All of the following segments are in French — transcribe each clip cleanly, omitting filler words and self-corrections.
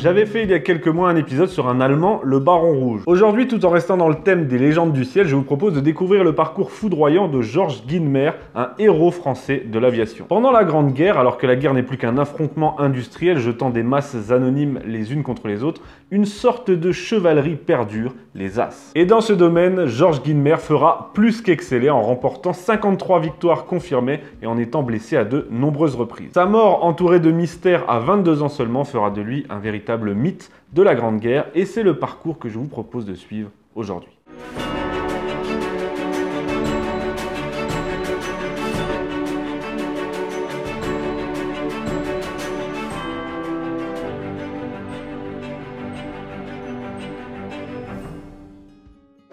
J'avais fait il y a quelques mois un épisode sur un Allemand, le Baron Rouge. Aujourd'hui, tout en restant dans le thème des légendes du ciel, je vous propose de découvrir le parcours foudroyant de Georges Guynemer, un héros français de l'aviation. Pendant la Grande Guerre, alors que la guerre n'est plus qu'un affrontement industriel jetant des masses anonymes les unes contre les autres, une sorte de chevalerie perdure, les As. Et dans ce domaine, Georges Guynemer fera plus qu'exceller en remportant 53 victoires confirmées et en étant blessé à de nombreuses reprises. Sa mort, entourée de mystères à 22 ans seulement, fera de lui un véritable mythe de la Grande Guerre et c'est le parcours que je vous propose de suivre aujourd'hui.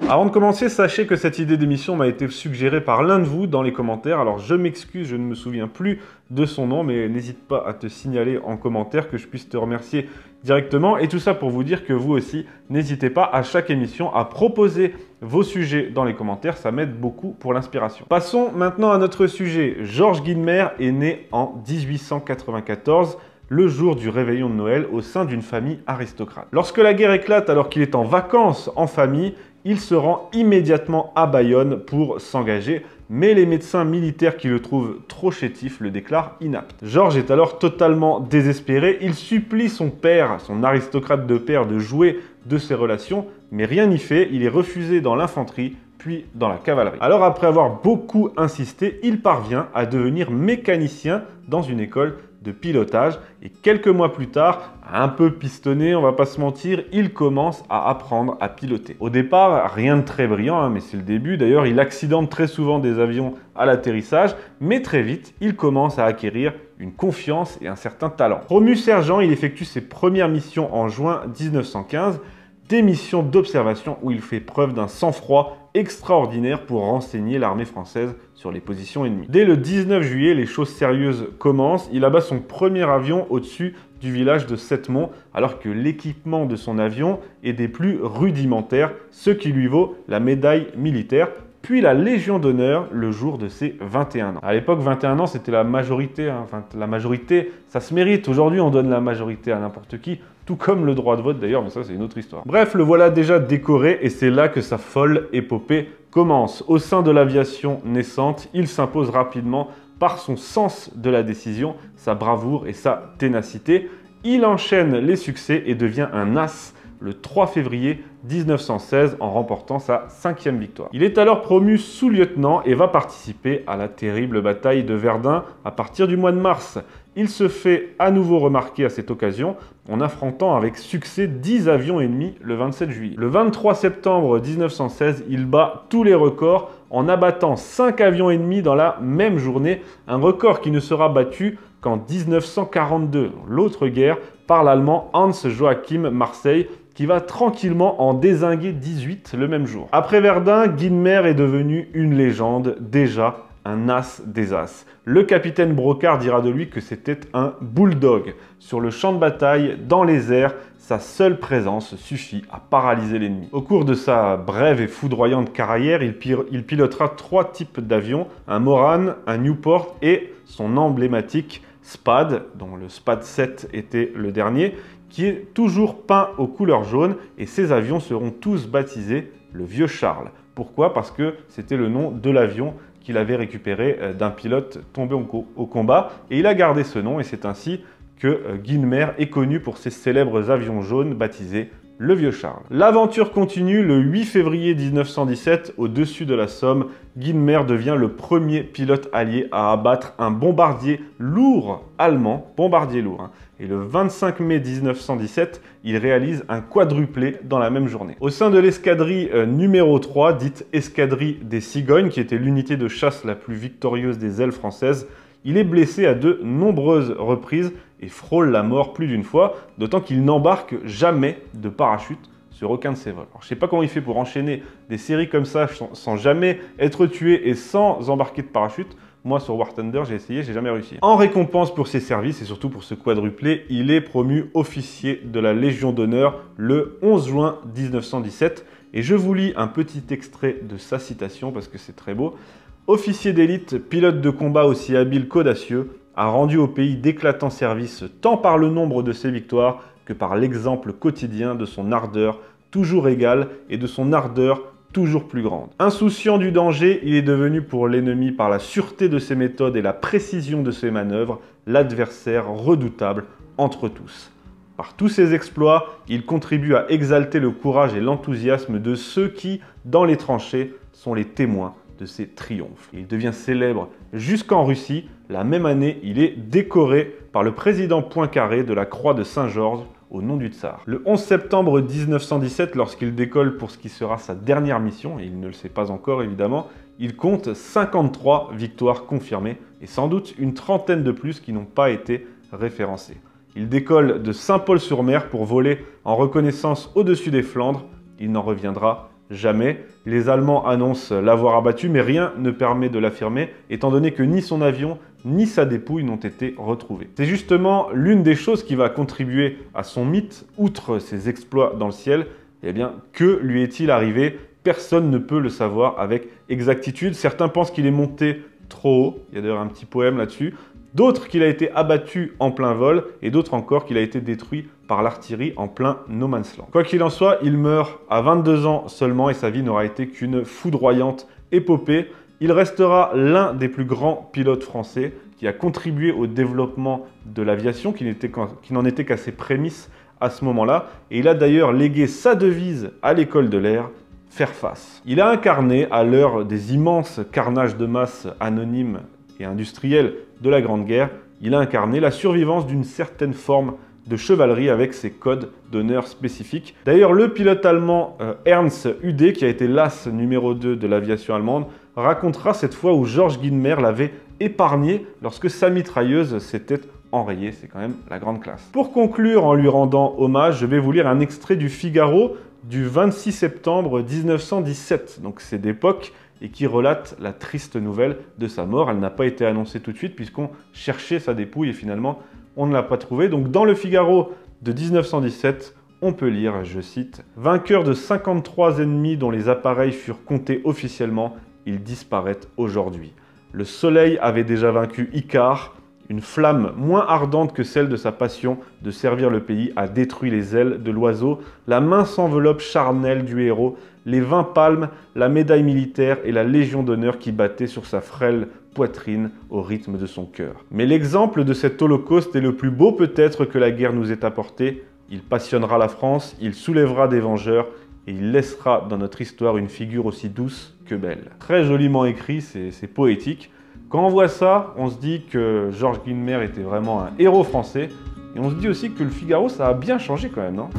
Avant de commencer, sachez que cette idée d'émission m'a été suggérée par l'un de vous dans les commentaires. Alors je m'excuse, je ne me souviens plus de son nom, mais n'hésite pas à te signaler en commentaire que je puisse te remercier directement. Et tout ça pour vous dire que vous aussi, n'hésitez pas à chaque émission à proposer vos sujets dans les commentaires, ça m'aide beaucoup pour l'inspiration. Passons maintenant à notre sujet. Georges Guynemer est né en 1894. Le jour du réveillon de Noël au sein d'une famille aristocrate. Lorsque la guerre éclate alors qu'il est en vacances en famille, il se rend immédiatement à Bayonne pour s'engager, mais les médecins militaires qui le trouvent trop chétif le déclarent inapte. Georges est alors totalement désespéré, il supplie son père, son aristocrate de père, de jouer de ses relations, mais rien n'y fait, il est refusé dans l'infanterie, puis dans la cavalerie. Alors après avoir beaucoup insisté, il parvient à devenir mécanicien dans une école de pilotage et quelques mois plus tard, un peu pistonné, on va pas se mentir, il commence à apprendre à piloter. Au départ, rien de très brillant, mais c'est le début. D'ailleurs, il accidente très souvent des avions à l'atterrissage, mais très vite, il commence à acquérir une confiance et un certain talent. Promu sergent, il effectue ses premières missions en juin 1915, des missions d'observation où il fait preuve d'un sang-froid extraordinaire pour renseigner l'armée française sur les positions ennemies. Dès le 19 juillet, les choses sérieuses commencent. Il abat son premier avion au-dessus du village de Septemont, alors que l'équipement de son avion est des plus rudimentaires, ce qui lui vaut la médaille militaire, puis la Légion d'honneur le jour de ses 21 ans. À l'époque, 21 ans, c'était la majorité. Enfin, la majorité, ça se mérite. Aujourd'hui, on donne la majorité à n'importe qui, tout comme le droit de vote d'ailleurs, mais ça, c'est une autre histoire. Bref, le voilà déjà décoré et c'est là que sa folle épopée commence. Au sein de l'aviation naissante, il s'impose rapidement par son sens de la décision, sa bravoure et sa ténacité. Il enchaîne les succès et devient un as le 3 février 1916 en remportant sa 5e victoire. Il est alors promu sous-lieutenant et va participer à la terrible bataille de Verdun à partir du mois de mars. Il se fait à nouveau remarquer à cette occasion en affrontant avec succès 10 avions ennemis le 27 juillet. Le 23 septembre 1916, il bat tous les records en abattant 5 avions ennemis dans la même journée, un record qui ne sera battu qu'en 1942, l'autre guerre, par l'Allemand Hans Joachim Marseille, qui va tranquillement en dézinguer 18 le même jour. Après Verdun, Guynemer est devenu une légende, déjà un as des as. Le capitaine Brocard dira de lui que c'était un bulldog. Sur le champ de bataille, dans les airs, sa seule présence suffit à paralyser l'ennemi. Au cours de sa brève et foudroyante carrière, il pilotera 3 types d'avions, un Morane, un Newport et son emblématique Spad, dont le Spad 7 était le dernier, qui est toujours peint aux couleurs jaunes et ces avions seront tous baptisés le Vieux Charles. Pourquoi? Parce que c'était le nom de l'avion qu'il avait récupéré d'un pilote tombé au combat et il a gardé ce nom et c'est ainsi que Guynemer est connu pour ses célèbres avions jaunes baptisés le Vieux Charles. L'aventure continue. Le 8 février 1917, au-dessus de la Somme, Guynemer devient le premier pilote allié à abattre un bombardier lourd allemand, bombardier lourd. Et le 25 mai 1917, il réalise un quadruplé dans la même journée. Au sein de l'escadrille numéro 3, dite escadrille des Cigognes, qui était l'unité de chasse la plus victorieuse des ailes françaises, il est blessé à de nombreuses reprises et frôle la mort plus d'une fois, d'autant qu'il n'embarque jamais de parachute sur aucun de ses vols. Alors, je ne sais pas comment il fait pour enchaîner des séries comme ça sans jamais être tué et sans embarquer de parachute. Moi, sur War Thunder, j'ai essayé, j'ai jamais réussi. En récompense pour ses services et surtout pour ce quadruplé, il est promu officier de la Légion d'honneur le 11 juin 1917. Et je vous lis un petit extrait de sa citation parce que c'est très beau. Officier d'élite, pilote de combat aussi habile qu'audacieux, a rendu au pays d'éclatants services tant par le nombre de ses victoires que par l'exemple quotidien de son ardeur toujours égale et de son ardeur toujours plus grande. Insouciant du danger, il est devenu pour l'ennemi, par la sûreté de ses méthodes et la précision de ses manœuvres, l'adversaire redoutable entre tous. Par tous ses exploits, il contribue à exalter le courage et l'enthousiasme de ceux qui, dans les tranchées, sont les témoins de ses triomphes. Il devient célèbre jusqu'en Russie. La même année, il est décoré par le président Poincaré de la Croix de Saint-Georges au nom du tsar. Le 11 septembre 1917, lorsqu'il décolle pour ce qui sera sa dernière mission, et il ne le sait pas encore évidemment, il compte 53 victoires confirmées et sans doute une trentaine de plus qui n'ont pas été référencées. Il décolle de Saint-Paul-sur-Mer pour voler en reconnaissance au-dessus des Flandres. Il n'en reviendra jamais. Les Allemands annoncent l'avoir abattu, mais rien ne permet de l'affirmer, étant donné que ni son avion, ni sa dépouille n'ont été retrouvés. C'est justement l'une des choses qui va contribuer à son mythe, outre ses exploits dans le ciel. Eh bien, que lui est-il arrivé? Personne ne peut le savoir avec exactitude. Certains pensent qu'il est monté trop haut. Il y a d'ailleurs un petit poème là-dessus. D'autres qu'il a été abattu en plein vol, et d'autres encore qu'il a été détruit par l'artillerie en plein no man's land. Quoi qu'il en soit, il meurt à 22 ans seulement et sa vie n'aura été qu'une foudroyante épopée. Il restera l'un des plus grands pilotes français qui a contribué au développement de l'aviation, qui n'en était qu'à ses prémices à ce moment-là. Et il a d'ailleurs légué sa devise à l'école de l'air: faire face. Il a incarné, à l'heure des immenses carnages de masse anonymes et industriels de la Grande Guerre, il a incarné la survivance d'une certaine forme de chevalerie avec ses codes d'honneur spécifiques. D'ailleurs, le pilote allemand Ernst Ude, qui a été l'as numéro 2 de l'aviation allemande, racontera cette fois où Georges Guynemer l'avait épargné lorsque sa mitrailleuse s'était enrayée. C'est quand même la grande classe. Pour conclure en lui rendant hommage, je vais vous lire un extrait du Figaro du 26 septembre 1917. Donc c'est d'époque, et qui relate la triste nouvelle de sa mort. Elle n'a pas été annoncée tout de suite puisqu'on cherchait sa dépouille et finalement on ne l'a pas trouvée. Donc dans le Figaro de 1917, on peut lire, je cite, « Vainqueur de 53 ennemis dont les appareils furent comptés officiellement, il disparaît aujourd'hui. Le soleil avait déjà vaincu Icare. Une flamme moins ardente que celle de sa passion de servir le pays a détruit les ailes de l'oiseau, la mince enveloppe charnelle du héros, les 20 palmes, la médaille militaire et la Légion d'honneur qui battait sur sa frêle poitrine au rythme de son cœur. Mais l'exemple de cet holocauste est le plus beau peut-être que la guerre nous ait apporté. Il passionnera la France, il soulèvera des vengeurs et il laissera dans notre histoire une figure aussi douce que belle. » Très joliment écrit, c'est poétique. Quand on voit ça, on se dit que Georges Guynemer était vraiment un héros français. Et on se dit aussi que le Figaro, ça a bien changé quand même, non ?